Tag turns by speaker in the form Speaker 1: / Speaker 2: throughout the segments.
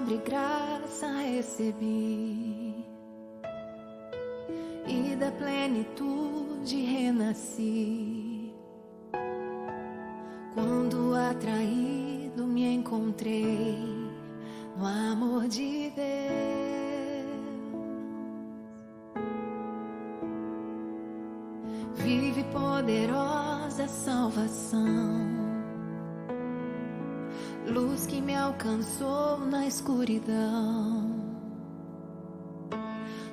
Speaker 1: sobre graça recebi, e da plenitude renasci. Quando atraído me encontrei no amor de Deus. Vive poderosa salvação, luz que me alcançou na escuridão.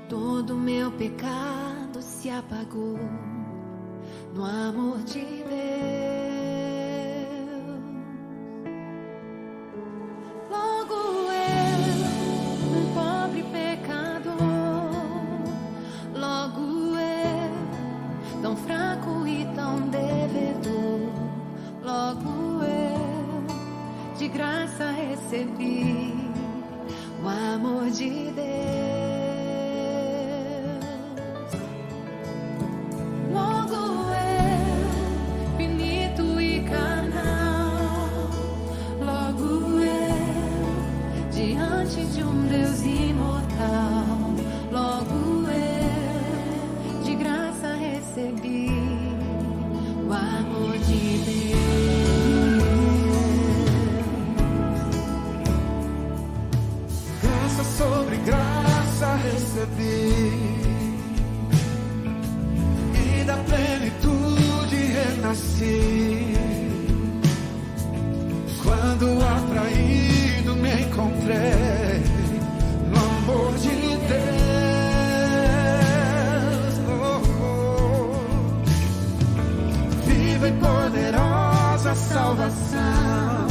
Speaker 1: Todo meu pecado se apagou no amor de Deus. Logo eu, um pobre pecador, logo eu, tão fraco e tão devedor, logo eu, de graça recebi o amor de Deus. Logo eu, finito e carnal, logo eu, diante de um Deus imortal, logo eu, de graça recebi o amor de Deus.
Speaker 2: Sobre graça recebi, e da plenitude renasci. Quando atraído me encontrei no amor de Deus. Viva e poderosa salvação,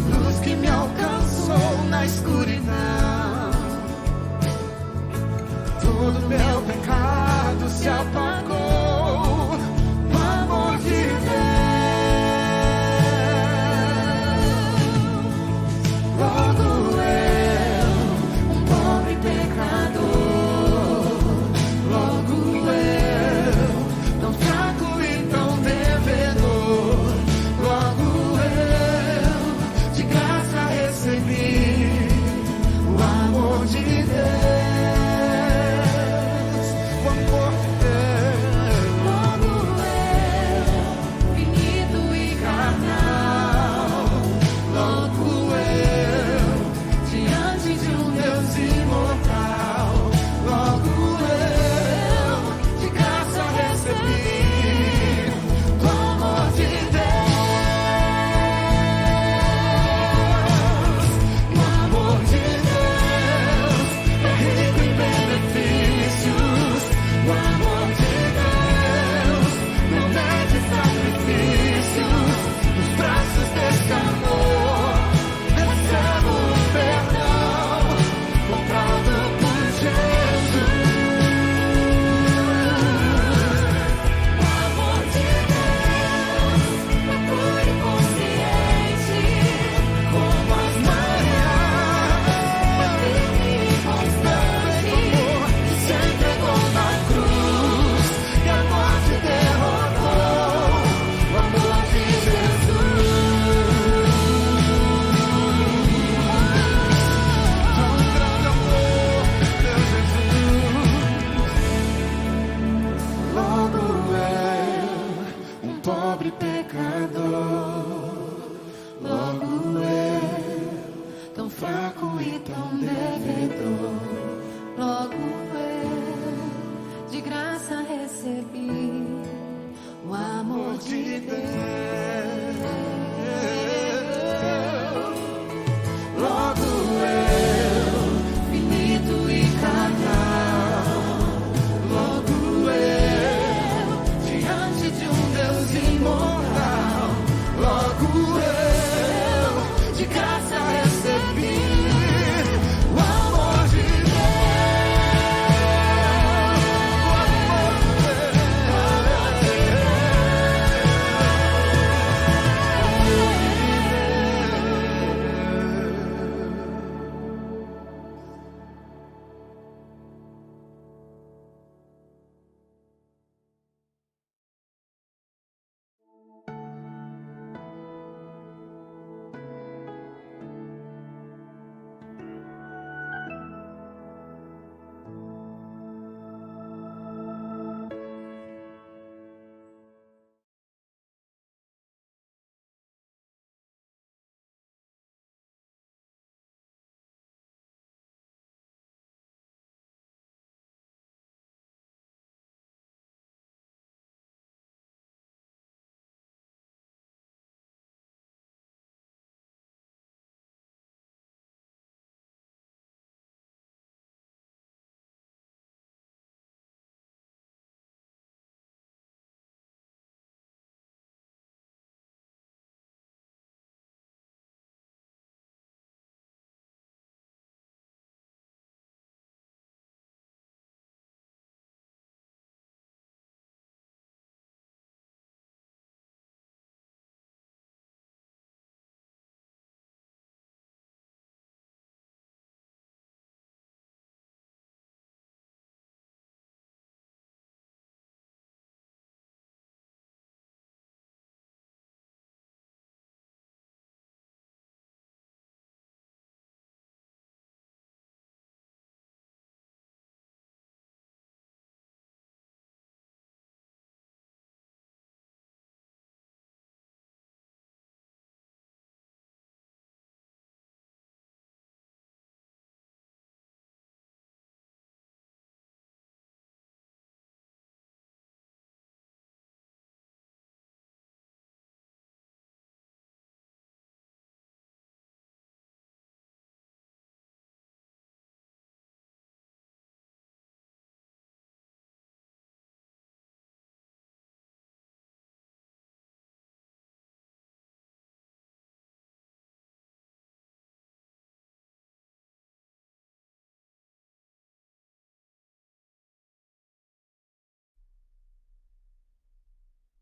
Speaker 2: luz que me alcançou na escuridão. Todo meu pecado se apagou no amor de Deus. Logo eu, um pobre pecador, logo eu, tão fraco e tão devedor, logo eu, de graça recebi o amor de Deus. O amor de Deus. Logo eu, finito e carnal, logo eu, diante de um Deus imortal, logo eu, de graça recebi o amor de Deus. Pobre pecador, logo eu, tão fraco e tão devedor,
Speaker 1: Logo eu, de graça recebi o amor de Deus.
Speaker 2: Logo eu, finito e carnal, logo eu, diante de um Deus imortal, logo eu, de graça recebi o amor de Deus.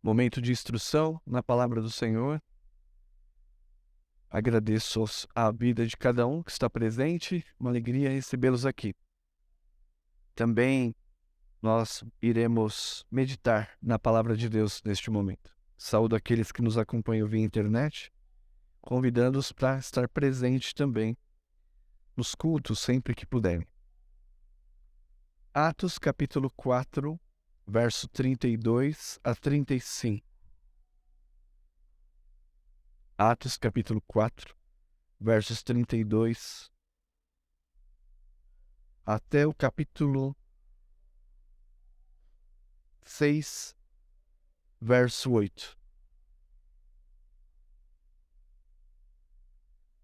Speaker 3: Momento de instrução na palavra do Senhor. Agradeço a vida de cada um que está presente, uma alegria recebê-los aqui. Também nós iremos meditar na palavra de Deus neste momento. Saúdo aqueles que nos acompanham via internet, convidando-os para estar presente também nos cultos sempre que puderem. Atos capítulo 4, verso 32 a 35. Atos capítulo 4, versos 32 até o capítulo 6, verso 8.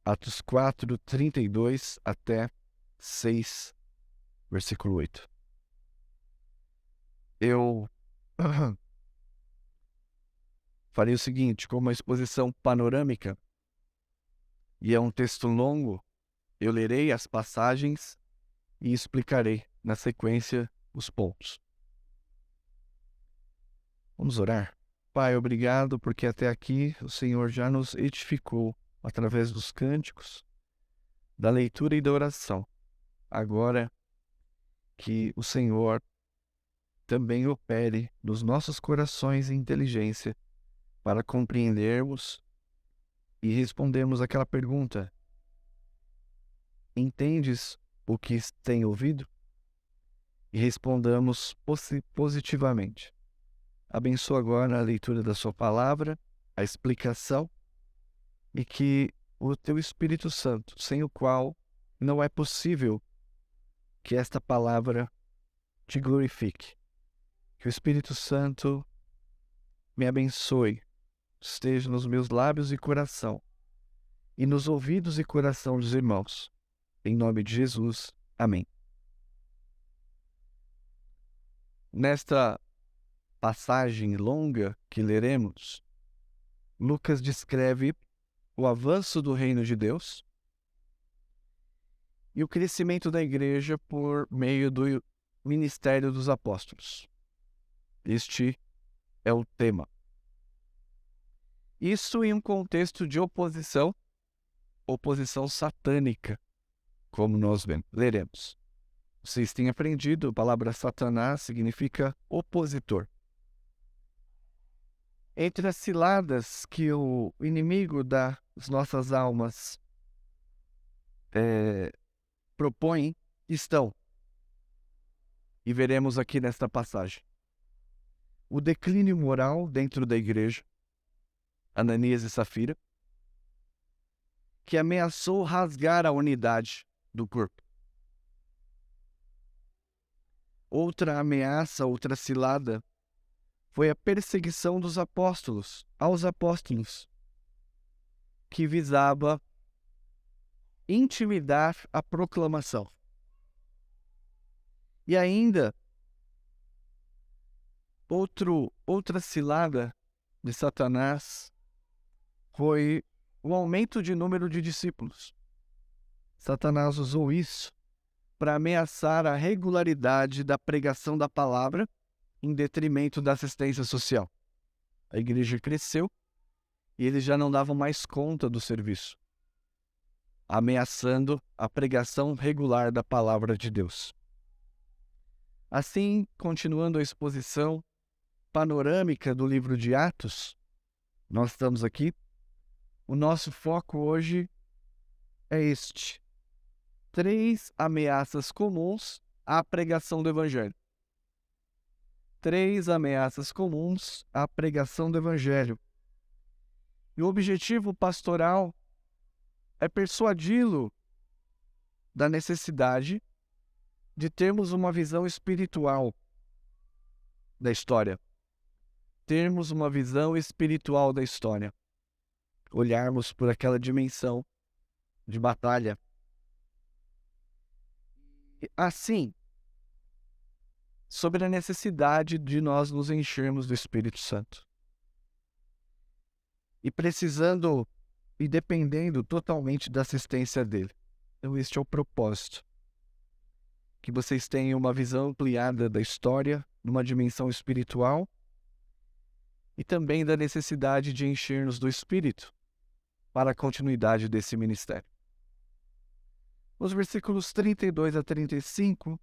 Speaker 3: Atos 4, 32 até 6, versículo 8. Eu farei o seguinte, como uma exposição panorâmica, e é um texto longo, eu lerei as passagens e explicarei na sequência os pontos. Vamos orar? Pai, obrigado porque até aqui o Senhor já nos edificou através dos cânticos, da leitura e da oração. Agora que o Senhor também opere nos nossos corações inteligência para compreendermos e respondermos aquela pergunta: entendes o que tem ouvido? E respondamos positivamente. Abençoa agora a leitura da sua palavra, a explicação, e que o teu Espírito Santo, sem o qual não é possível que esta palavra te glorifique. Que o Espírito Santo me abençoe, esteja nos meus lábios e coração, e nos ouvidos e coração dos irmãos. Em nome de Jesus. Amém. Nesta passagem longa que leremos, Lucas descreve o avanço do reino de Deus e o crescimento da igreja por meio do ministério dos apóstolos. Este é o tema. Isso em um contexto de oposição satânica, como nós leremos. Vocês têm aprendido, a palavra Satanás significa opositor. Entre as ciladas que o inimigo das nossas almas propõe estão, e veremos aqui nesta passagem, o declínio moral dentro da igreja, Ananias e Safira, que ameaçou rasgar a unidade do corpo. Outra ameaça, outra cilada, foi a perseguição dos apóstolos, aos apóstolos, que visava intimidar a proclamação. E ainda, outra cilada de Satanás foi o aumento de número de discípulos. Satanás usou isso para ameaçar a regularidade da pregação da palavra em detrimento da assistência social. A igreja cresceu e eles já não davam mais conta do serviço, ameaçando a pregação regular da palavra de Deus. Assim, continuando a exposição panorâmica do livro de Atos, nós estamos aqui. O nosso foco hoje é este: 3 ameaças comuns à pregação do Evangelho. 3 ameaças comuns à pregação do Evangelho. E o objetivo pastoral é persuadi-lo da necessidade de termos uma visão espiritual da história. Termos uma visão espiritual da história. Olharmos por aquela dimensão de batalha. E assim, sobre a necessidade de nós nos enchermos do Espírito Santo. E precisando e dependendo totalmente da assistência dele. Então este é o propósito. Que vocês tenham uma visão ampliada da história, numa dimensão espiritual, e também da necessidade de encher-nos do Espírito para a continuidade desse ministério. Nos versículos 32 a 35,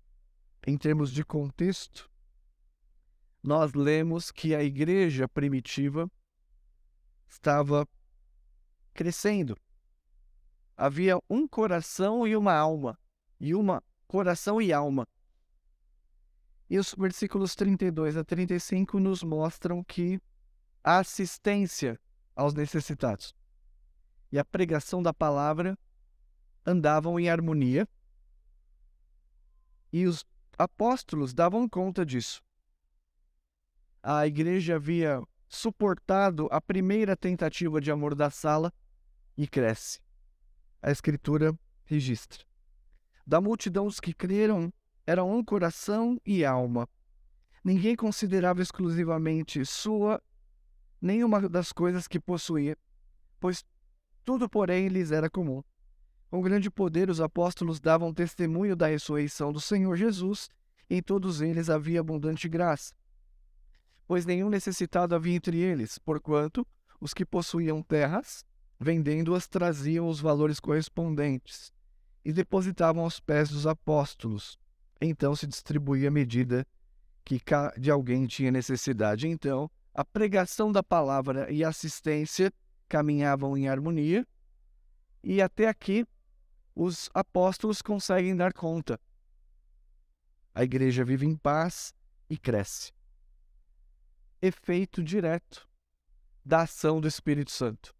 Speaker 3: em termos de contexto, nós lemos que a igreja primitiva estava crescendo. Havia um coração e uma alma, coração e alma. E os versículos 32 a 35 nos mostram que a assistência aos necessitados e a pregação da palavra andavam em harmonia, e os apóstolos davam conta disso. A igreja havia suportado a primeira tentativa de amordaçá-la e cresce. A Escritura registra. Da multidão os que creram, era um coração e alma. Ninguém considerava exclusivamente sua nenhuma das coisas que possuía, pois tudo, porém, lhes era comum. Com grande poder, os apóstolos davam testemunho da ressurreição do Senhor Jesus, e em todos eles havia abundante graça. Pois nenhum necessitado havia entre eles, porquanto os que possuíam terras, vendendo-as, traziam os valores correspondentes e depositavam aos pés dos apóstolos. Então se distribuía a medida que de alguém tinha necessidade. Então, a pregação da palavra e a assistência caminhavam em harmonia, e até aqui os apóstolos conseguem dar conta. A igreja vive em paz e cresce. Efeito direto da ação do Espírito Santo.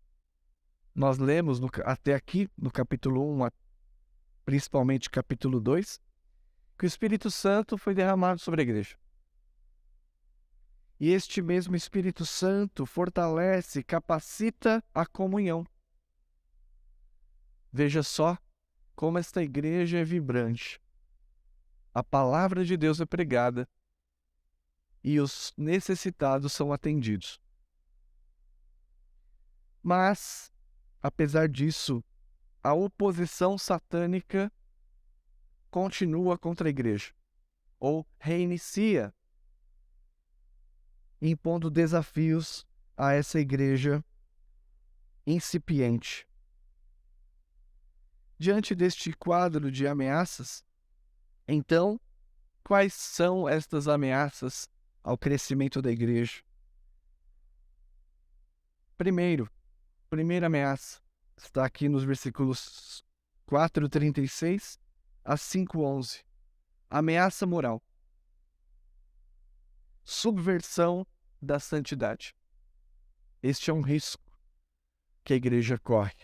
Speaker 3: Nós lemos até aqui, no capítulo 1, principalmente capítulo 2, que o Espírito Santo foi derramado sobre a igreja. E este mesmo Espírito Santo fortalece, capacita a comunhão. Veja só como esta igreja é vibrante. A palavra de Deus é pregada e os necessitados são atendidos. Mas, apesar disso, a oposição satânica continua contra a igreja, ou reinicia, impondo desafios a essa igreja incipiente. Diante deste quadro de ameaças, então, quais são estas ameaças ao crescimento da igreja? Primeira ameaça está aqui nos versículos 4:36 a 5:11. Ameaça moral. Subversão da santidade. Este é um risco que a igreja corre.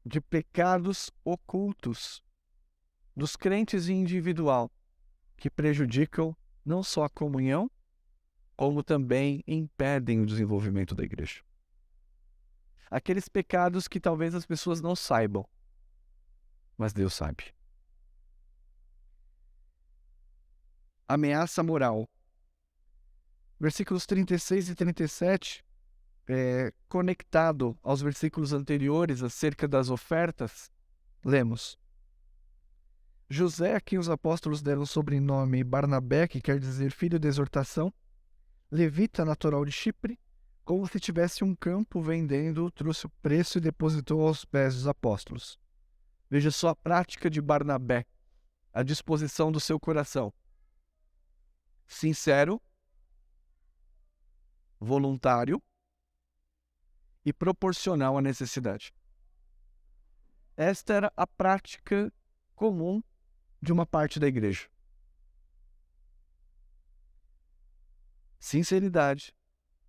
Speaker 3: De pecados ocultos dos crentes em individual, que prejudicam não só a comunhão, como também impedem o desenvolvimento da igreja. Aqueles pecados que talvez as pessoas não saibam, mas Deus sabe. Ameaça moral. Versículos 36 e 37, conectado aos versículos anteriores acerca das ofertas, lemos: José, a quem os apóstolos deram o sobrenome Barnabé, que quer dizer filho de exortação, levita natural de Chipre, como se tivesse um campo vendendo, trouxe o preço e depositou aos pés dos apóstolos. Veja só a prática de Barnabé, a disposição do seu coração. Sincero, voluntário e proporcional à necessidade. Esta era a prática comum de uma parte da igreja. Sinceridade,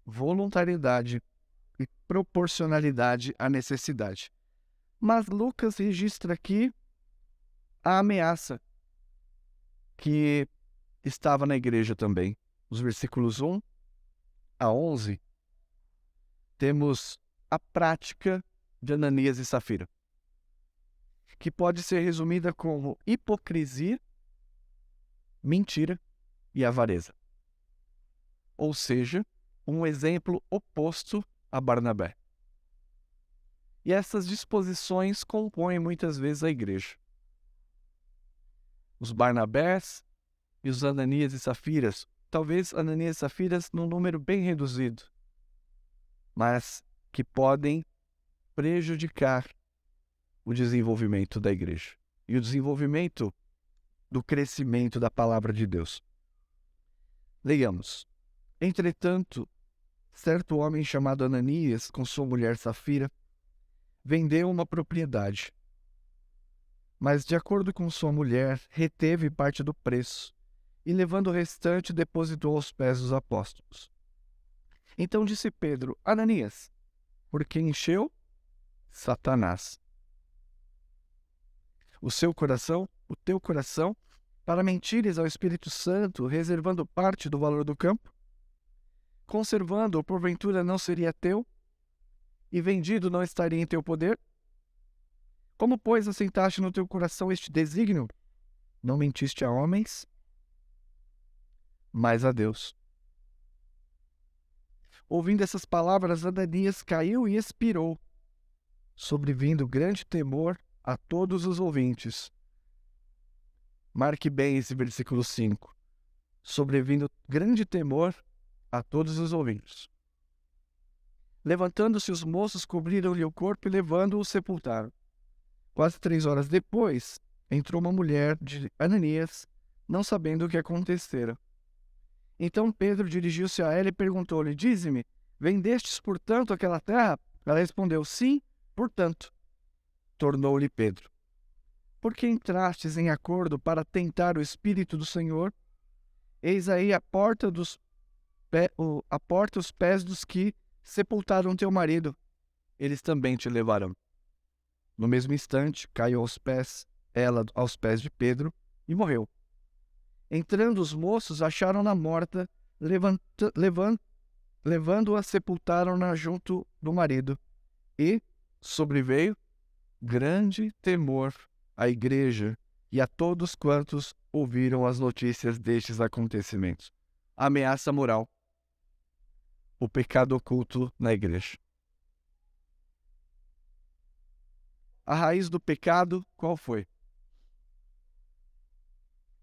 Speaker 3: voluntariedade e proporcionalidade à necessidade. Mas Lucas registra aqui a ameaça que estava na igreja também. Nos versículos 1 a 11, temos a prática de Ananias e Safira, que pode ser resumida como hipocrisia, mentira e avareza. Ou seja, um exemplo oposto a Barnabé. E essas disposições compõem muitas vezes a igreja. Os Barnabés e os Ananias e Safiras, talvez Ananias e Safira num número bem reduzido, mas que podem prejudicar o desenvolvimento da igreja e o desenvolvimento do crescimento da palavra de Deus. Leiamos. Entretanto, certo homem chamado Ananias, com sua mulher Safira, vendeu uma propriedade, mas, de acordo com sua mulher, reteve parte do preço e, levando o restante, depositou aos pés dos apóstolos. Então disse Pedro: Ananias, por que encheu Satanás o teu coração, para mentires ao Espírito Santo, reservando parte do valor do campo? Conservando-o, porventura não seria teu? E vendido não estaria em teu poder? Como, pois, assentaste no teu coração este desígnio? Não mentiste a homens, mas a Deus. Ouvindo essas palavras, Ananias caiu e expirou, sobrevindo grande temor a todos os ouvintes. Marque bem esse versículo 5. Sobrevindo grande temor a todos os ouvintes. Levantando-se os moços, cobriram-lhe o corpo e, levando-o, sepultaram. Quase 3 horas depois, entrou uma mulher de Ananias, não sabendo o que acontecera. Então Pedro dirigiu-se a ela e perguntou-lhe: Dize-me, vendestes, portanto, aquela terra? Ela respondeu: Sim, portanto. Tornou-lhe Pedro: Por que entrastes em acordo para tentar o Espírito do Senhor? Eis aí a porta os pés dos que sepultaram teu marido. Eles também te levarão. No mesmo instante, caiu ela aos pés de Pedro e morreu. Entrando os moços, acharam-na morta, levando-a, sepultaram-na junto do marido. E sobreveio grande temor à igreja e a todos quantos ouviram as notícias destes acontecimentos. Ameaça moral. O pecado oculto na igreja. A raiz do pecado, qual foi?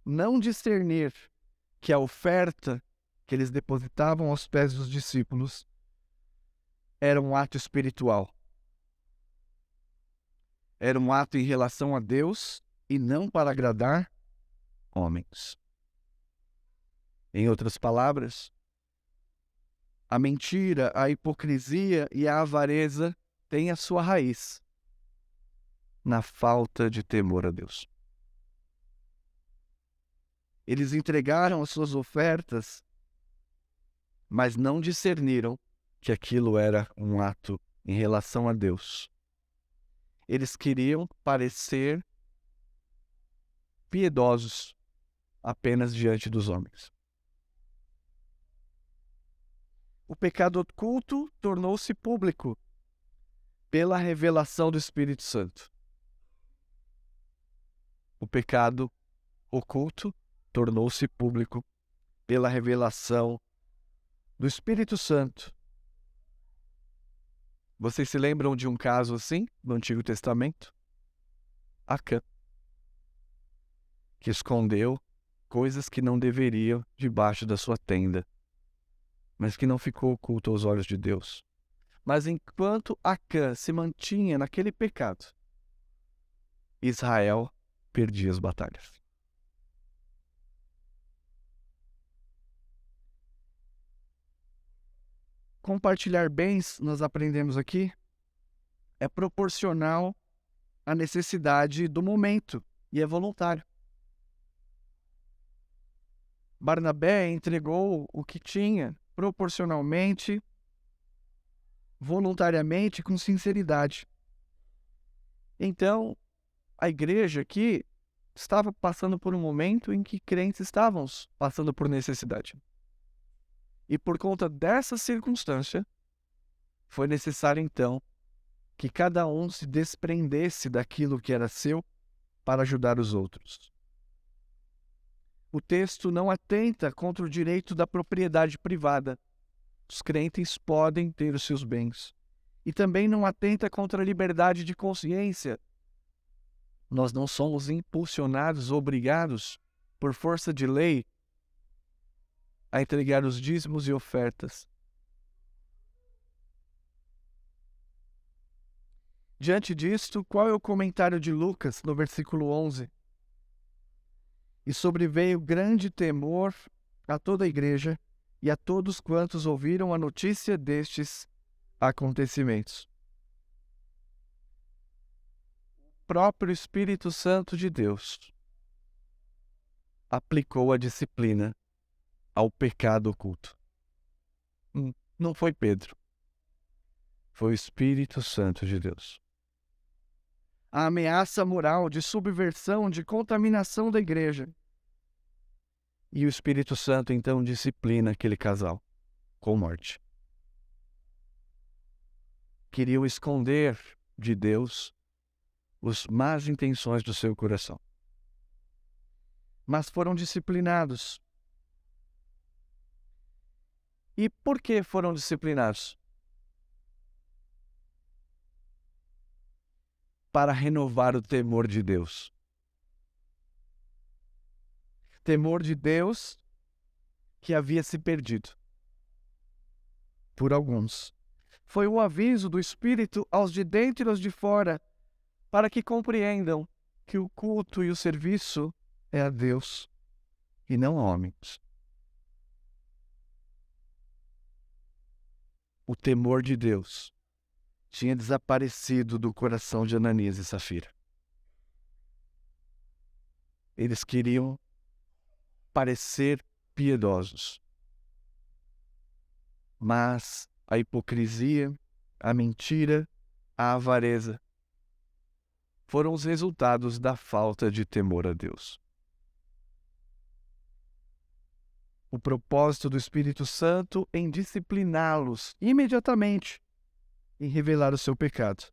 Speaker 3: Não discernir que a oferta que eles depositavam aos pés dos discípulos era um ato espiritual. Era um ato em relação a Deus e não para agradar homens. Em outras palavras, a mentira, a hipocrisia e a avareza têm a sua raiz na falta de temor a Deus. Eles entregaram as suas ofertas, mas não discerniram que aquilo era um ato em relação a Deus. Eles queriam parecer piedosos apenas diante dos homens. O pecado oculto tornou-se público pela revelação do Espírito Santo. O pecado oculto tornou-se público pela revelação do Espírito Santo. Vocês se lembram de um caso assim no Antigo Testamento? Acã, que escondeu coisas que não deveriam debaixo da sua tenda, mas que não ficou oculto aos olhos de Deus. Mas enquanto Acã se mantinha naquele pecado, Israel perdia as batalhas. Compartilhar bens, nós aprendemos aqui, é proporcional à necessidade do momento e é voluntário. Barnabé entregou o que tinha proporcionalmente, voluntariamente, com sinceridade. Então, a igreja aqui estava passando por um momento em que crentes estavam passando por necessidade. E por conta dessa circunstância, foi necessário então que cada um se desprendesse daquilo que era seu para ajudar os outros. O texto não atenta contra o direito da propriedade privada. Os crentes podem ter os seus bens. E também não atenta contra a liberdade de consciência. Nós não somos impulsionados, obrigados, por força de lei, a entregar os dízimos e ofertas. Diante disto, qual é o comentário de Lucas no versículo 11? E sobreveio grande temor a toda a igreja e a todos quantos ouviram a notícia destes acontecimentos. O próprio Espírito Santo de Deus aplicou a disciplina ao pecado oculto. Não foi Pedro, foi o Espírito Santo de Deus. A ameaça moral de subversão, de contaminação da igreja. E o Espírito Santo então disciplina aquele casal com morte. Queriam esconder de Deus as más intenções do seu coração. Mas foram disciplinados. E por que foram disciplinados? Para renovar o temor de Deus. Temor de Deus que havia se perdido por alguns. Foi o aviso do Espírito aos de dentro e aos de fora, para que compreendam que o culto e o serviço é a Deus e não a homens. O temor de Deus tinha desaparecido do coração de Ananias e Safira. Eles queriam parecer piedosos, mas a hipocrisia, a mentira, a avareza foram os resultados da falta de temor a Deus. O propósito do Espírito Santo em discipliná-los imediatamente, em revelar o seu pecado,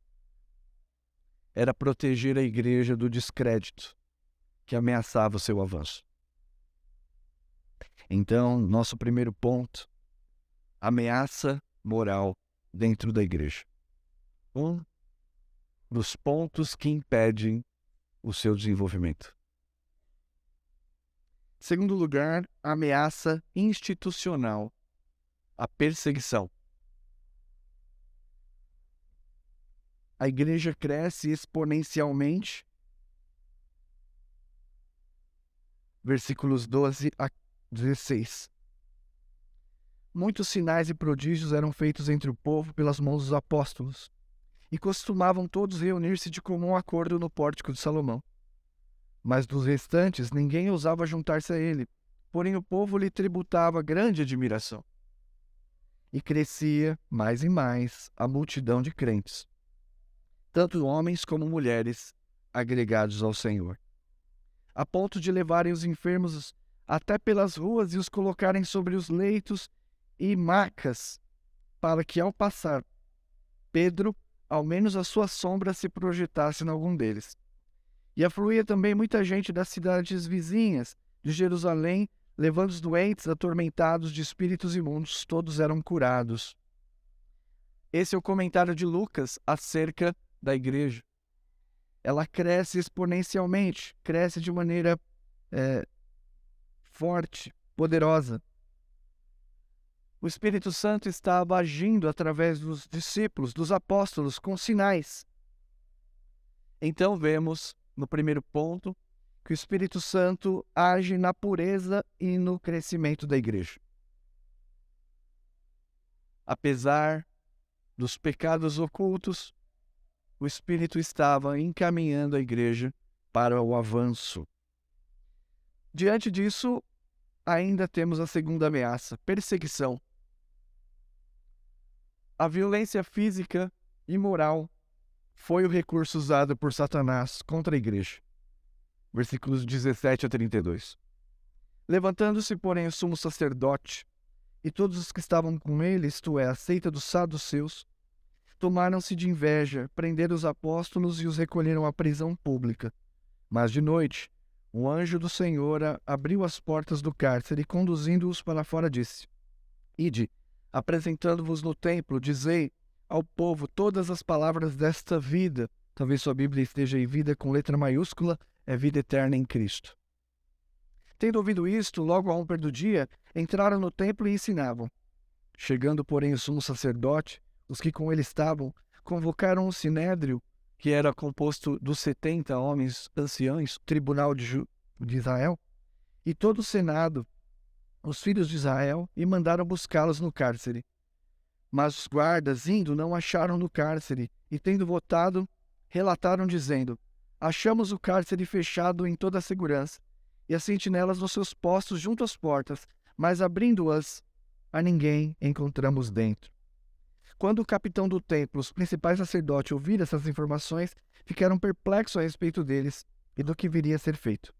Speaker 3: era proteger a igreja do descrédito que ameaçava o seu avanço. Então, nosso primeiro ponto, ameaça moral dentro da igreja. Um dos pontos que impedem o seu desenvolvimento. Segundo lugar, a ameaça institucional, a perseguição. A igreja cresce exponencialmente. Versículos 12 a 16. Muitos sinais e prodígios eram feitos entre o povo pelas mãos dos apóstolos, e costumavam todos reunir-se de comum acordo no pórtico de Salomão. Mas dos restantes ninguém ousava juntar-se a ele, porém o povo lhe tributava grande admiração. E crescia, mais e mais, a multidão de crentes, tanto homens como mulheres, agregados ao Senhor, a ponto de levarem os enfermos até pelas ruas e os colocarem sobre os leitos e macas, para que, ao passar Pedro, ao menos a sua sombra se projetasse em algum deles. E afluía também muita gente das cidades vizinhas de Jerusalém, levando os doentes atormentados de espíritos imundos, todos eram curados. Esse é o comentário de Lucas acerca da igreja. Ela cresce exponencialmente, cresce de maneira forte, poderosa. O Espírito Santo estava agindo através dos discípulos, dos apóstolos, com sinais. Então vemos, no primeiro ponto, que o Espírito Santo age na pureza e no crescimento da igreja. Apesar dos pecados ocultos, o Espírito estava encaminhando a igreja para o avanço. Diante disso, ainda temos a segunda ameaça, perseguição. A violência física e moral foi o recurso usado por Satanás contra a igreja. Versículos 17 a 32. Levantando-se, porém, o sumo sacerdote e todos os que estavam com ele, isto é, a seita dos saduceus, tomaram-se de inveja, prenderam os apóstolos e os recolheram à prisão pública. Mas de noite, um anjo do Senhor abriu as portas do cárcere e, conduzindo-os para fora, disse: Ide, apresentando-vos no templo, dizei ao povo todas as palavras desta vida. Talvez sua Bíblia esteja em vida com letra maiúscula, é vida eterna em Cristo. Tendo ouvido isto, logo ao romper do dia, entraram no templo e ensinavam. Chegando, porém, o sumo sacerdote, os que com ele estavam, convocaram o sinédrio, que era composto dos 70 homens anciãos, tribunal de Israel, e todo o senado, os filhos de Israel, e mandaram buscá-los no cárcere. Mas os guardas, indo, não acharam no cárcere, e tendo votado, relataram dizendo: achamos o cárcere fechado em toda a segurança, e as sentinelas nos seus postos junto às portas, mas abrindo-as, a ninguém encontramos dentro. Quando o capitão do templo, os principais sacerdotes, ouviram essas informações, ficaram perplexos a respeito deles e do que viria a ser feito.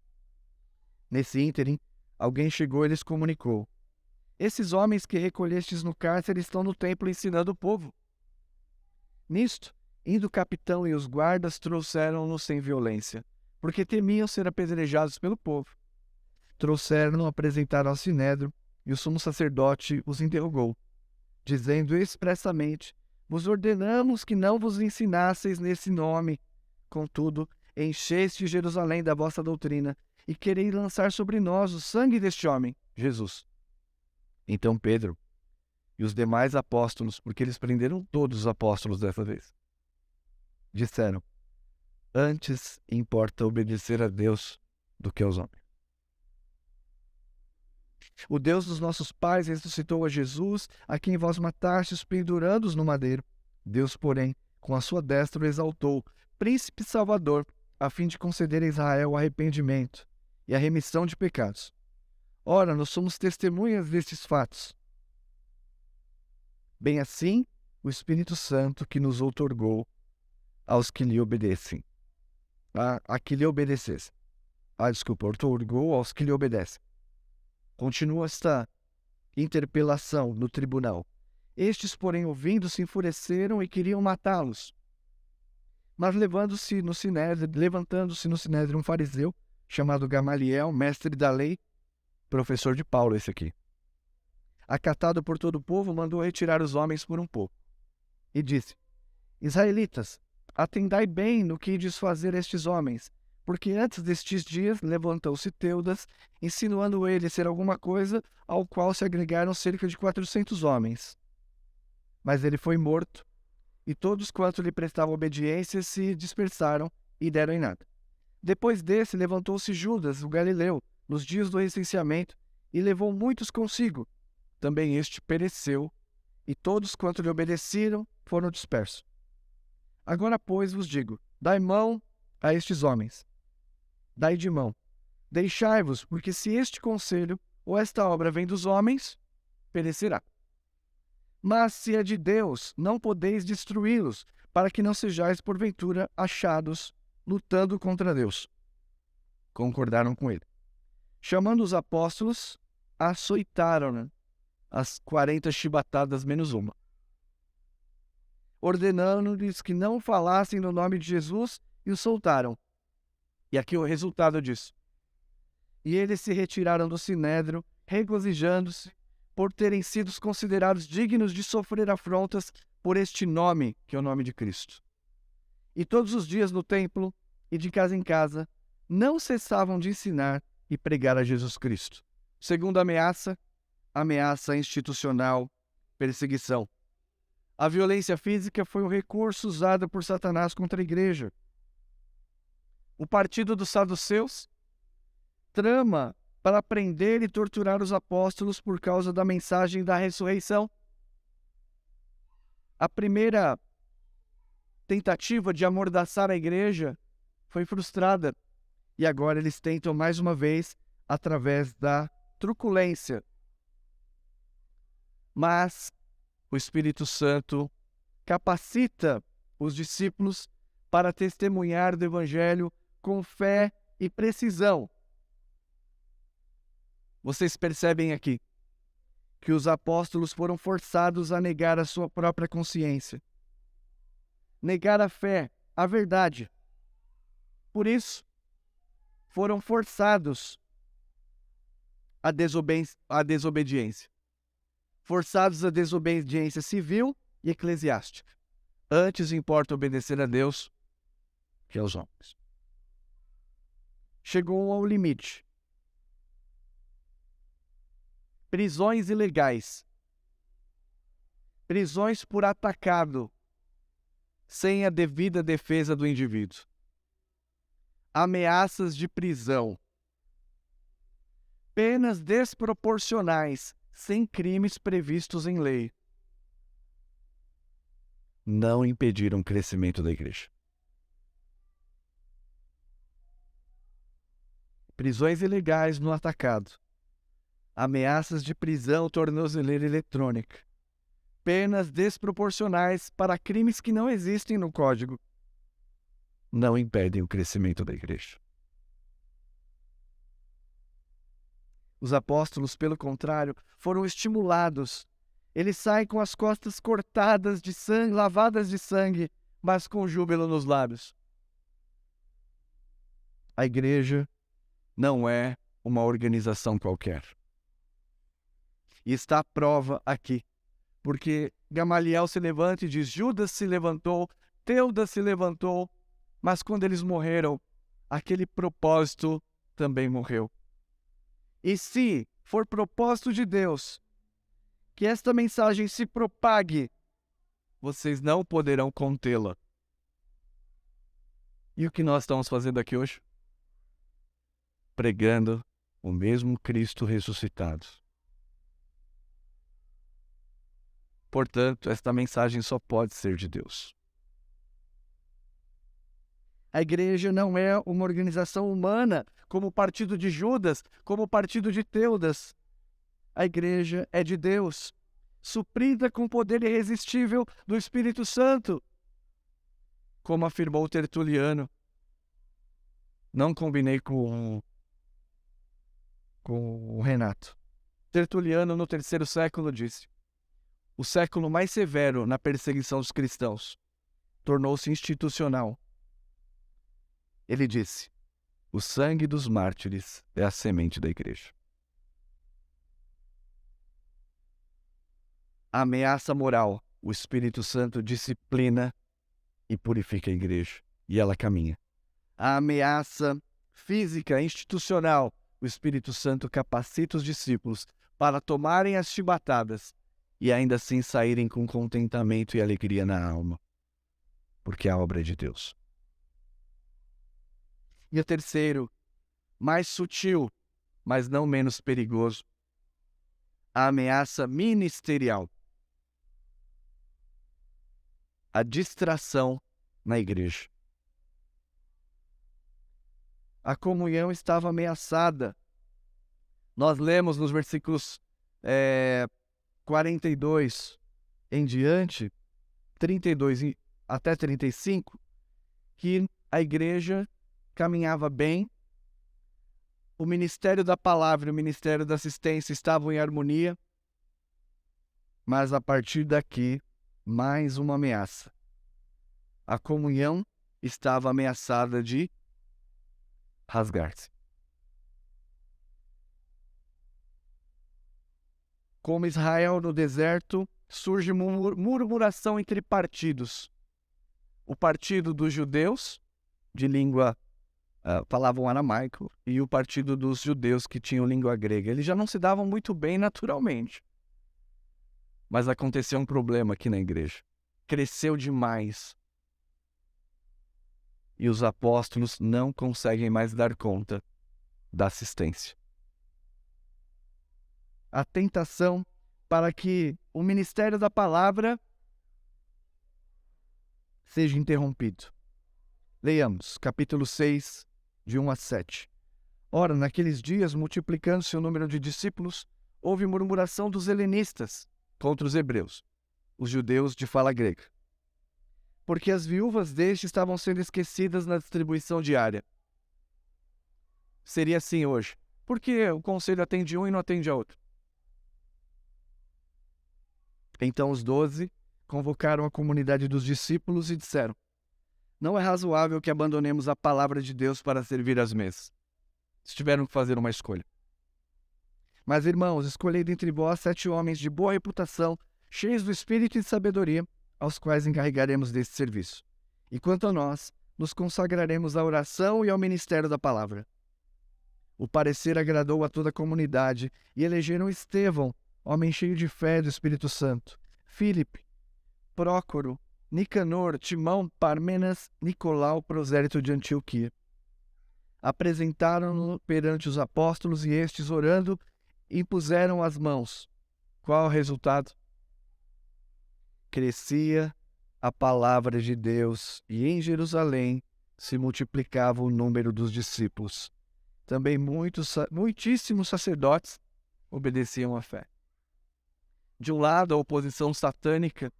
Speaker 3: Nesse ínterim, alguém chegou e lhes comunicou: esses homens que recolhestes no cárcere estão no templo ensinando o povo. Nisto, indo o capitão e os guardas, trouxeram-nos sem violência, porque temiam ser apedrejados pelo povo. Trouxeram-no, apresentaram ao sinédrio, e o sumo sacerdote os interrogou, dizendo expressamente: vos ordenamos que não vos ensinasseis nesse nome. Contudo, encheste Jerusalém da vossa doutrina, e quereis lançar sobre nós o sangue deste homem, Jesus. Então Pedro e os demais apóstolos, porque eles prenderam todos os apóstolos dessa vez, disseram: antes importa obedecer a Deus do que aos homens. O Deus dos nossos pais ressuscitou a Jesus, a quem vós matastes pendurando-os no madeiro. Deus, porém, com a sua destra o exaltou, príncipe salvador, a fim de conceder a Israel o arrependimento e a remissão de pecados. Ora, nós somos testemunhas destes fatos. Bem assim, o Espírito Santo que nos outorgou aos que lhe obedecem. A que lhe obedecessem. Outorgou aos que lhe obedecem. Continua esta interpelação no tribunal. Estes, porém, ouvindo, se enfureceram e queriam matá-los. Mas levantando-se no sinédrio um fariseu, chamado Gamaliel, mestre da lei, professor de Paulo esse aqui, acatado por todo o povo, mandou retirar os homens por um pouco. E disse: israelitas, atendai bem no que ides fazer estes homens, porque antes destes dias levantou-se Teudas, insinuando ele ser alguma coisa, ao qual se agregaram cerca de 400 homens. Mas ele foi morto, e todos quanto lhe prestavam obediência se dispersaram e deram em nada. Depois desse, levantou-se Judas, o galileu, nos dias do recenseamento, e levou muitos consigo. Também este pereceu, e todos quanto lhe obedeceram foram dispersos. Agora, pois, vos digo: dai mão a estes homens. Dai de mão. Deixai-vos, porque se este conselho ou esta obra vem dos homens, perecerá. Mas se é de Deus, não podeis destruí-los, para que não sejais porventura achados lutando contra Deus. Concordaram com ele. Chamando os apóstolos, açoitaram-na, as 40 chibatadas menos uma, ordenando-lhes que não falassem no nome de Jesus, e o soltaram. E aqui o resultado disso. E eles se retiraram do sinédrio, regozijando-se por terem sido considerados dignos de sofrer afrontas por este nome, que é o nome de Cristo. E todos os dias no templo e de casa em casa, não cessavam de ensinar e pregar a Jesus Cristo. Segunda ameaça institucional, perseguição. A violência física foi um recurso usado por Satanás contra a igreja. O partido dos saduceus trama para prender e torturar os apóstolos por causa da mensagem da ressurreição. A primeira tentativa de amordaçar a igreja foi frustrada, e agora eles tentam mais uma vez através da truculência. Mas o Espírito Santo capacita os discípulos para testemunhar do Evangelho com fé e precisão. Vocês percebem aqui que os apóstolos foram forçados a negar a sua própria consciência, negar a fé, a verdade. Por isso, foram forçados à desobediência. Forçados à desobediência civil e eclesiástica. Antes importa obedecer a Deus que aos homens. Chegou ao limite. prisões ilegais, prisões por atacado, sem a devida defesa do indivíduo, ameaças de prisão, penas desproporcionais, sem crimes previstos em lei, não impediram o crescimento da igreja. Prisões ilegais no atacado, ameaças de prisão, tornozeleira eletrônica, penas desproporcionais para crimes que não existem no Código, não impedem o crescimento da igreja. Os apóstolos, pelo contrário, foram estimulados. Eles saem com as costas cortadas de sangue, lavadas de sangue, mas com júbilo nos lábios. A igreja não é uma organização qualquer. E está a prova aqui. Porque Gamaliel se levanta e diz, Judas se levantou, Teudas se levantou, mas quando eles morreram, aquele propósito também morreu. E se for propósito de Deus que esta mensagem se propague, vocês não poderão contê-la. E o que nós estamos fazendo aqui hoje? Pregando o mesmo Cristo ressuscitado. Portanto, esta mensagem só pode ser de Deus. A igreja não é uma organização humana, como o partido de Judas, como o partido de Teudas. A igreja é de Deus, suprida com o poder irresistível do Espírito Santo. Como afirmou Tertuliano, não combinei com o Renato. Tertuliano, no 3º século, disse: o século mais severo na perseguição dos cristãos tornou-se institucional. Ele disse: o sangue dos mártires é a semente da igreja. A ameaça moral, o Espírito Santo disciplina e purifica a igreja, e ela caminha. A ameaça física, institucional, o Espírito Santo capacita os discípulos para tomarem as chibatadas e ainda assim saírem com contentamento e alegria na alma, porque a obra é de Deus. E o terceiro, mais sutil, mas não menos perigoso, a ameaça ministerial. A distração na igreja. A comunhão estava ameaçada. Nós lemos nos versículos 42 em diante, 32 até 35, que a igreja caminhava bem, o ministério da palavra e o ministério da assistência estavam em harmonia, mas a partir daqui, mais uma ameaça. A comunhão estava ameaçada de rasgar-se. Como Israel no deserto, surge murmuração entre partidos. O partido dos judeus, de língua, falavam aramaico, e o partido dos judeus que tinham língua grega. Eles já não se davam muito bem naturalmente. Mas aconteceu um problema aqui na igreja. Cresceu demais. E os apóstolos não conseguem mais dar conta da assistência. A tentação para que o ministério da palavra seja interrompido. Leiamos, capítulo 6, de 1 a 7. Ora, naqueles dias, multiplicando-se o número de discípulos, houve murmuração dos helenistas contra os hebreus, os judeus de fala grega, porque as viúvas destes estavam sendo esquecidas na distribuição diária. Seria assim hoje. Por que o conselho atende um e não atende a outro? Então os 12 convocaram a comunidade dos discípulos e disseram: não é razoável que abandonemos a palavra de Deus para servir às mesas. Eles tiveram que fazer uma escolha. Mas, irmãos, escolhei dentre vós 7 homens de boa reputação, cheios do espírito e de sabedoria, aos quais encarregaremos deste serviço. E quanto a nós, nos consagraremos à oração e ao ministério da palavra. O parecer agradou a toda a comunidade e elegeram Estevão, homem cheio de fé do Espírito Santo, Filipe, Prócoro, Nicanor, Timão, Parmenas, Nicolau, prosélito de Antioquia. Apresentaram-no perante os apóstolos e estes, orando, impuseram as mãos. Qual o resultado? Crescia a palavra de Deus e em Jerusalém se multiplicava o número dos discípulos. Também muitíssimos sacerdotes obedeciam à fé. De um lado, a oposição satânica,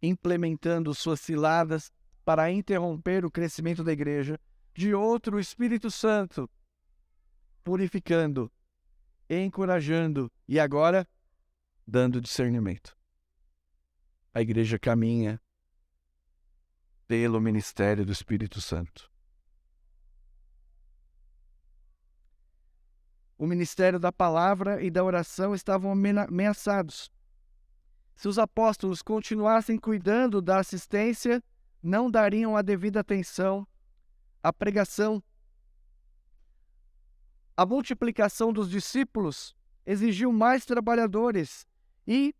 Speaker 3: implementando suas ciladas para interromper o crescimento da igreja. De outro, o Espírito Santo, purificando, encorajando e agora dando discernimento. A igreja caminha pelo ministério do Espírito Santo. O ministério da palavra e da oração estavam ameaçados. Se os apóstolos continuassem cuidando da assistência, não dariam a devida atenção à pregação. A multiplicação dos discípulos exigiu mais trabalhadores e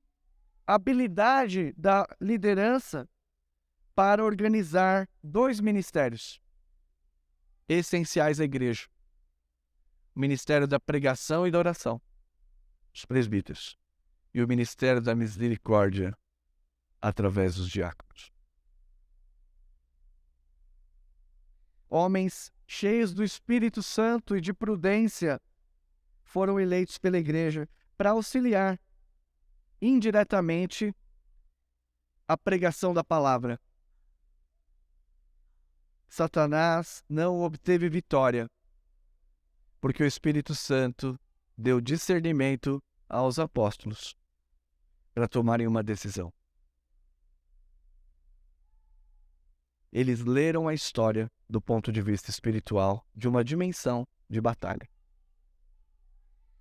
Speaker 3: habilidade da liderança para organizar dois ministérios essenciais à igreja: o ministério da pregação e da oração, os presbíteros, e o ministério da misericórdia através dos diáconos. Homens cheios do Espírito Santo e de prudência foram eleitos pela igreja para auxiliar indiretamente a pregação da palavra. Satanás não obteve vitória, porque o Espírito Santo deu discernimento aos apóstolos para tomarem uma decisão. Eles leram a história do ponto de vista espiritual de uma dimensão de batalha.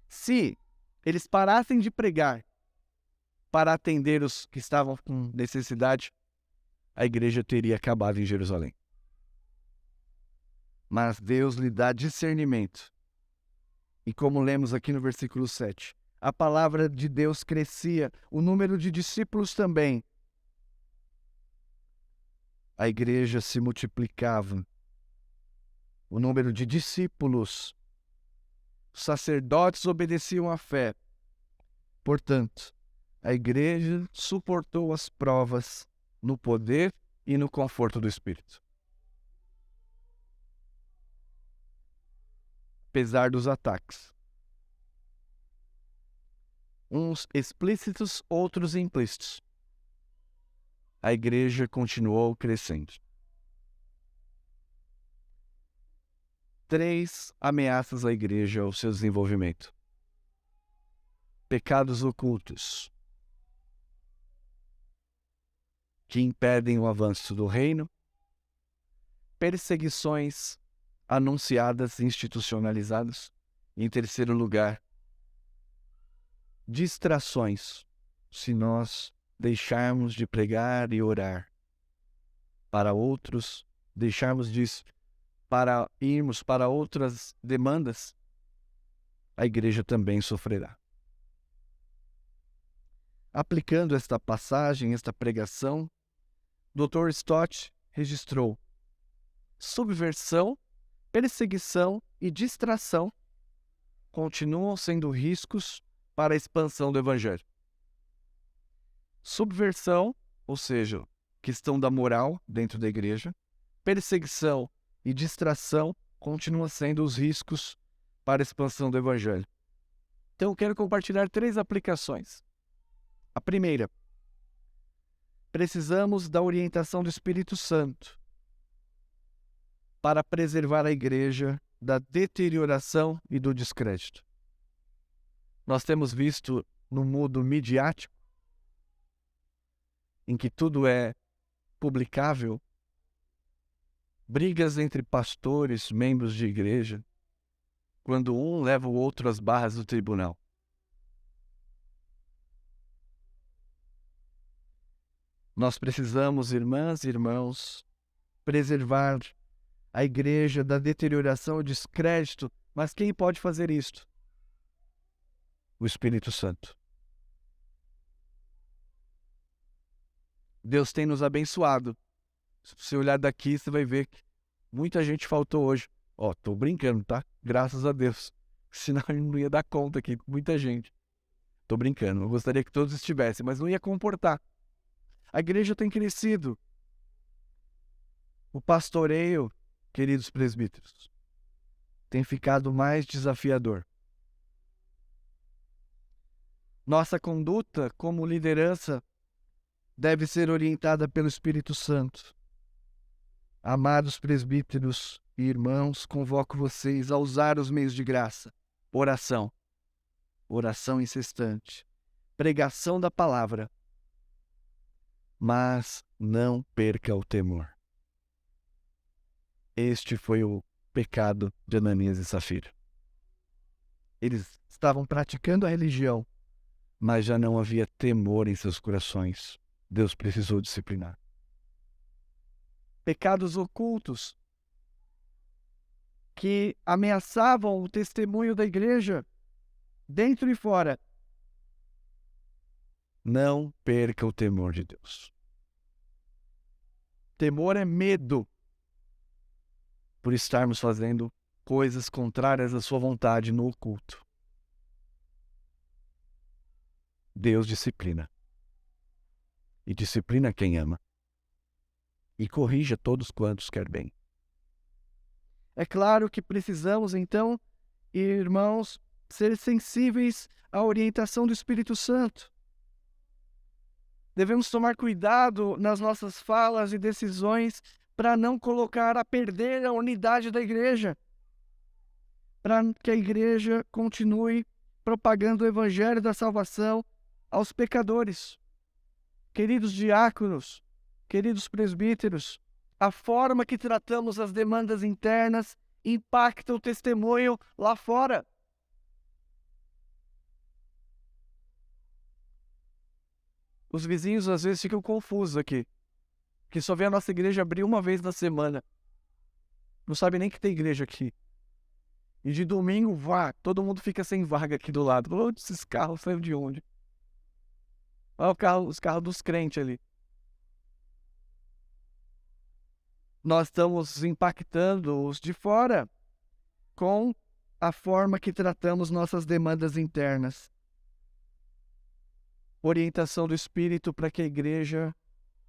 Speaker 3: Se eles parassem de pregar para atender os que estavam com necessidade, a igreja teria acabado em Jerusalém. Mas Deus lhe dá discernimento. E como lemos aqui no versículo 7, a palavra de Deus crescia, o número de discípulos também. A igreja se multiplicava. O número de discípulos. Os sacerdotes obedeciam à fé. Portanto, a igreja suportou as provas no poder e no conforto do Espírito. Apesar dos ataques. Uns explícitos, outros implícitos. A igreja continuou crescendo. 3 ameaças à igreja ao seu desenvolvimento. Pecados ocultos que impedem o avanço do reino. Perseguições anunciadas e institucionalizadas. Em terceiro lugar, distrações, se nós deixarmos de pregar e orar para outros, deixarmos disso para irmos para outras demandas, a igreja também sofrerá. Aplicando esta passagem, esta pregação, Dr. Stott registrou: subversão, perseguição e distração continuam sendo riscos para a expansão do Evangelho. Subversão, ou seja, questão da moral dentro da igreja, perseguição e distração continuam sendo os riscos para a expansão do Evangelho. Então eu quero compartilhar 3 aplicações. A primeira, precisamos da orientação do Espírito Santo para preservar a igreja da deterioração e do descrédito. Nós temos visto no mundo midiático, em que tudo é publicável, brigas entre pastores, membros de igreja, quando um leva o outro às barras do tribunal. Nós precisamos, irmãs e irmãos, preservar a igreja da deterioração e descrédito Mas quem pode fazer isto? O Espírito Santo. Deus tem nos abençoado. Se você olhar daqui, você vai ver que muita gente faltou hoje. Tô brincando, tá? Graças a Deus. Senão eu não ia dar conta aqui, muita gente. Tô brincando, eu gostaria que todos estivessem, mas não ia comportar. A igreja tem crescido. O pastoreio, queridos presbíteros, tem ficado mais desafiador. Nossa conduta como liderança deve ser orientada pelo Espírito Santo. Amados presbíteros e irmãos, convoco vocês a usar os meios de graça. Oração incessante, pregação da palavra, mas não perca o temor. Este foi o pecado de Ananias e Safira. Eles estavam praticando a religião, mas já não havia temor em seus corações. Deus precisou disciplinar. Pecados ocultos que ameaçavam o testemunho da igreja, dentro e fora. Não perca o temor de Deus. Temor é medo por estarmos fazendo coisas contrárias à sua vontade no oculto. Deus disciplina. E disciplina quem ama. E corrige a todos quantos quer bem. É claro que precisamos, então, irmãos, ser sensíveis à orientação do Espírito Santo. Devemos tomar cuidado nas nossas falas e decisões para não colocar a perder a unidade da igreja, para que a igreja continue propagando o evangelho da salvação aos pecadores. Queridos diáconos, queridos presbíteros, a forma que tratamos as demandas internas impacta o testemunho lá fora. Os vizinhos às vezes ficam confusos aqui, que só vê a nossa igreja abrir uma vez na semana. Não sabe nem que tem igreja aqui. E de domingo, todo mundo fica sem vaga aqui do lado. Esses carros saíram de onde? Olha os carros dos crentes ali. Nós estamos impactando os de fora com a forma que tratamos nossas demandas internas. Orientação do Espírito para que a igreja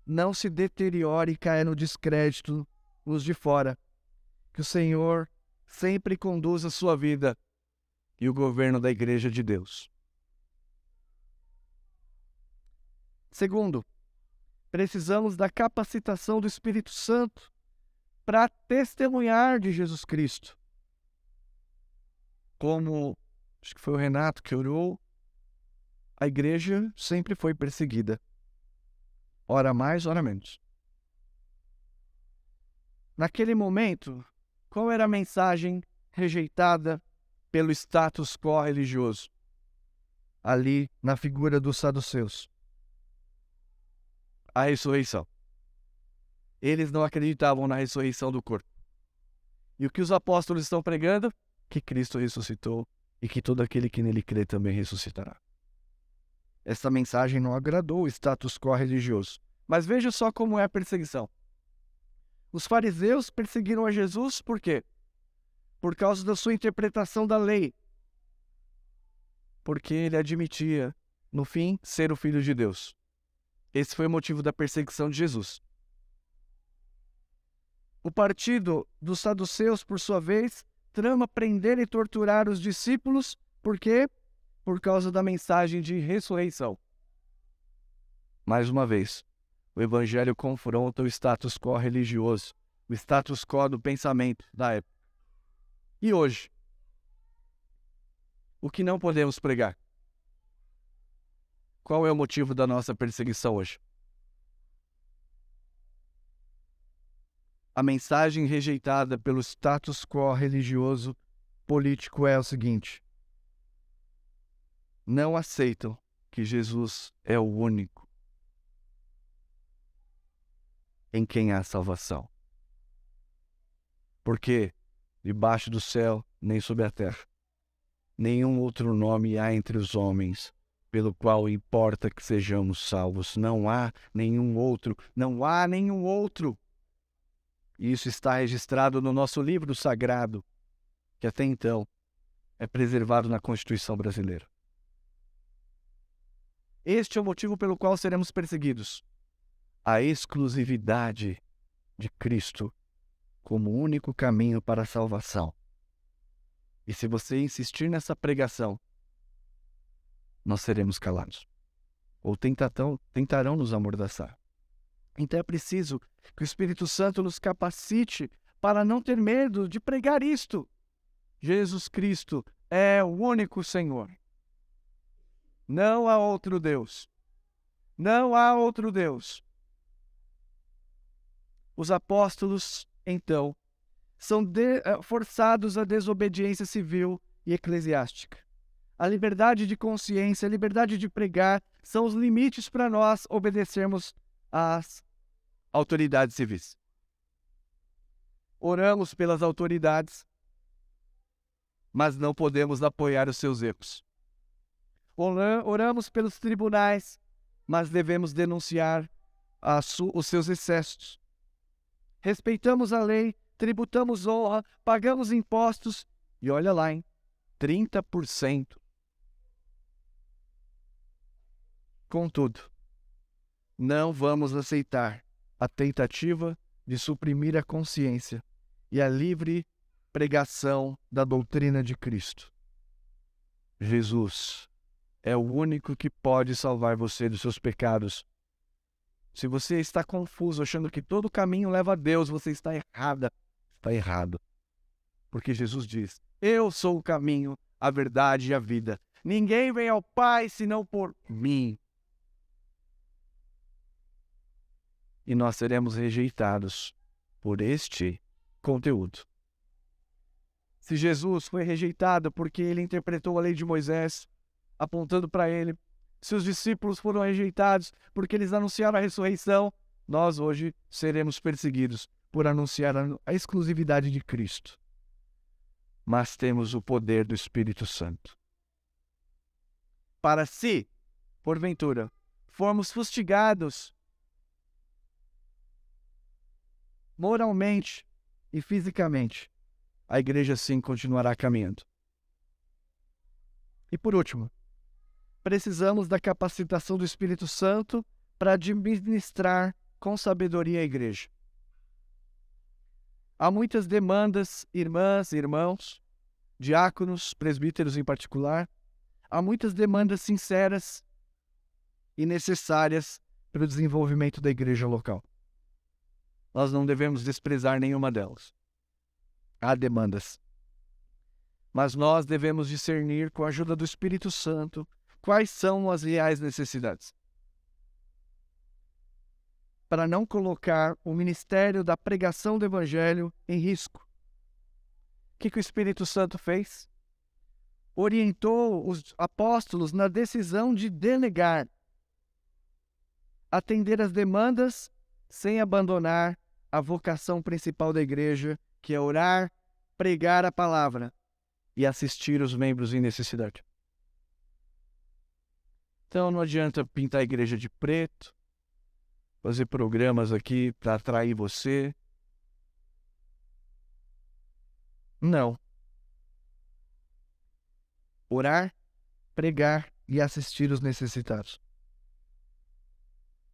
Speaker 3: não se deteriore e caia no descrédito os de fora. Que o Senhor sempre conduza a sua vida e o governo da igreja de Deus. Segundo, precisamos da capacitação do Espírito Santo para testemunhar de Jesus Cristo. Como acho que foi o Renato que orou, a igreja sempre foi perseguida. Ora mais, ora menos. Naquele momento, qual era a mensagem rejeitada pelo status quo religioso? Ali, na figura dos saduceus. A ressurreição. Eles não acreditavam na ressurreição do corpo. E o que os apóstolos estão pregando? Que Cristo ressuscitou e que todo aquele que nele crê também ressuscitará. Essa mensagem não agradou o status quo religioso. Mas veja só como é a perseguição. Os fariseus perseguiram a Jesus por quê? Por causa da sua interpretação da lei. Porque ele admitia, no fim, ser o Filho de Deus. Esse foi o motivo da perseguição de Jesus. O partido dos saduceus, por sua vez, trama prender e torturar os discípulos. Por quê? Por causa da mensagem de ressurreição. Mais uma vez, o Evangelho confronta o status quo religioso, o status quo do pensamento da época. E hoje? O que não podemos pregar? Qual é o motivo da nossa perseguição hoje? A mensagem rejeitada pelo status quo religioso político é o seguinte: não aceitam que Jesus é o único em quem há salvação. Porque debaixo do céu nem sobre a terra. Nenhum outro nome há entre os homens, pelo qual importa que sejamos salvos. Não há nenhum outro, não há nenhum outro. E isso está registrado no nosso livro sagrado, que até então é preservado na Constituição brasileira. Este é o motivo pelo qual seremos perseguidos. A exclusividade de Cristo como único caminho para a salvação. E se você insistir nessa pregação, nós seremos calados. Ou tentarão nos amordaçar. Então é preciso que o Espírito Santo nos capacite para não ter medo de pregar isto. Jesus Cristo é o único Senhor. Não há outro Deus. Não há outro Deus. Os apóstolos, então, são forçados à desobediência civil e eclesiástica. A liberdade de consciência, a liberdade de pregar são os limites para nós obedecermos às autoridades civis. Oramos pelas autoridades, mas não podemos apoiar os seus erros. Oramos pelos tribunais, mas devemos denunciar os seus excessos. Respeitamos a lei, tributamos honra, pagamos impostos e olha lá, 30%. Contudo, não vamos aceitar a tentativa de suprimir a consciência e a livre pregação da doutrina de Cristo. Jesus é o único que pode salvar você dos seus pecados. Se você está confuso, achando que todo caminho leva a Deus, você está errada. Está errado. Porque Jesus diz, eu sou o caminho, a verdade e a vida. Ninguém vem ao Pai senão por mim. E nós seremos rejeitados por este conteúdo. Se Jesus foi rejeitado porque ele interpretou a lei de Moisés, apontando para ele, se os discípulos foram rejeitados porque eles anunciaram a ressurreição, nós hoje seremos perseguidos por anunciar a exclusividade de Cristo. Mas temos o poder do Espírito Santo. Para se, porventura, formos fustigados moralmente e fisicamente, a igreja sim continuará caminhando. E por último, precisamos da capacitação do Espírito Santo para administrar com sabedoria a igreja. Há muitas demandas, irmãs e irmãos, diáconos, presbíteros em particular, há muitas demandas sinceras e necessárias para o desenvolvimento da igreja local. Nós não devemos desprezar nenhuma delas. Há demandas. Mas nós devemos discernir, com a ajuda do Espírito Santo, quais são as reais necessidades. Para não colocar o ministério da pregação do Evangelho em risco. O que o Espírito Santo fez? Orientou os apóstolos na decisão de delegar, atender às demandas sem abandonar a vocação principal da igreja, que é orar, pregar a palavra e assistir os membros em necessidade. Então não adianta pintar a igreja de preto, fazer programas aqui para atrair você. Não. Orar, pregar e assistir os necessitados.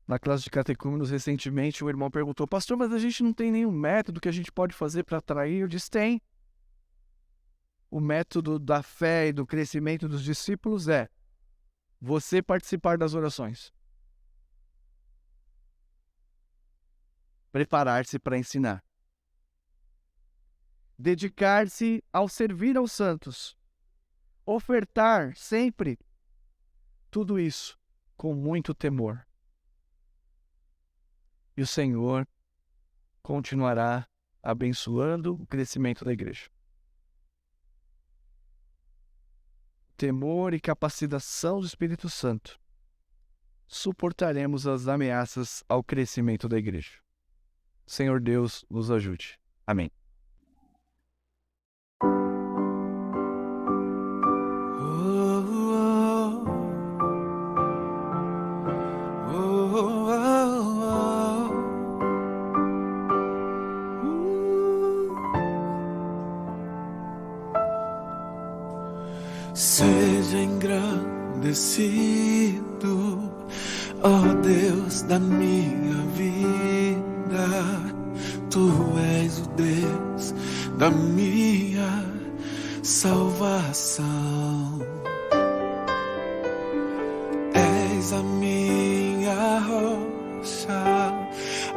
Speaker 3: Na classe de catecúmenos, recentemente, o irmão perguntou, pastor, mas a gente não tem nenhum método que a gente pode fazer para atrair? Eu disse, tem. O método da fé e do crescimento dos discípulos é você participar das orações. Preparar-se para ensinar. Dedicar-se ao servir aos santos. Ofertar sempre. Tudo isso com muito temor. E o Senhor continuará abençoando o crescimento da igreja. Temor e capacitação do Espírito Santo. Suportaremos as ameaças ao crescimento da igreja. Senhor Deus nos ajude. Amém.
Speaker 2: Seja engrandecido, ó Deus da minha vida. Tu és o Deus da minha salvação. És a minha rocha,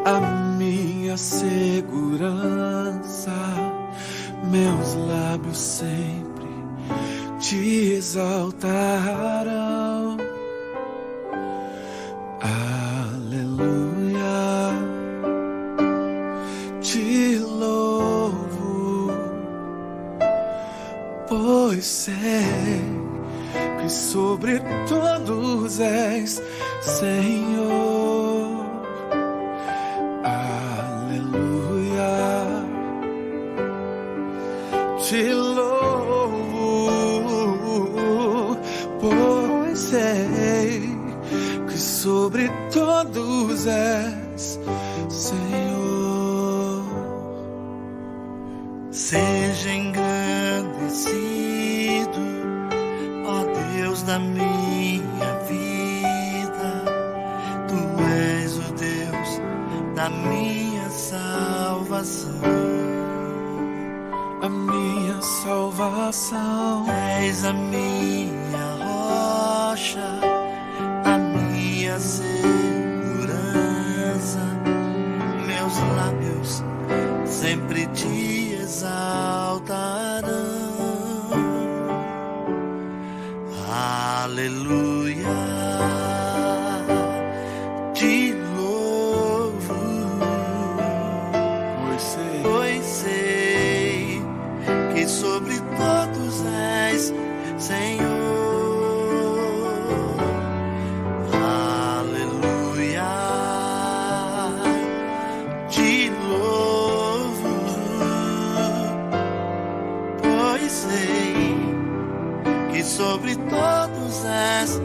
Speaker 2: a minha segurança. Meus lábios sempre te exaltarão. Aleluia, te louvo, pois sei que sobre todos és Senhor. Aleluia, te louvo, pois sei que sobre todos és Senhor.
Speaker 4: Seja engrandecido, ó Deus da minha vida. Tu és o Deus da minha salvação.
Speaker 2: A minha salvação.
Speaker 4: És a minha rocha, a minha segurança. Meus lábios sempre te exaltarão. Aleluia, te louvo, pois sei que sobre todos és Senhor. Aleluia, te louvo, pois sei que sobre todos és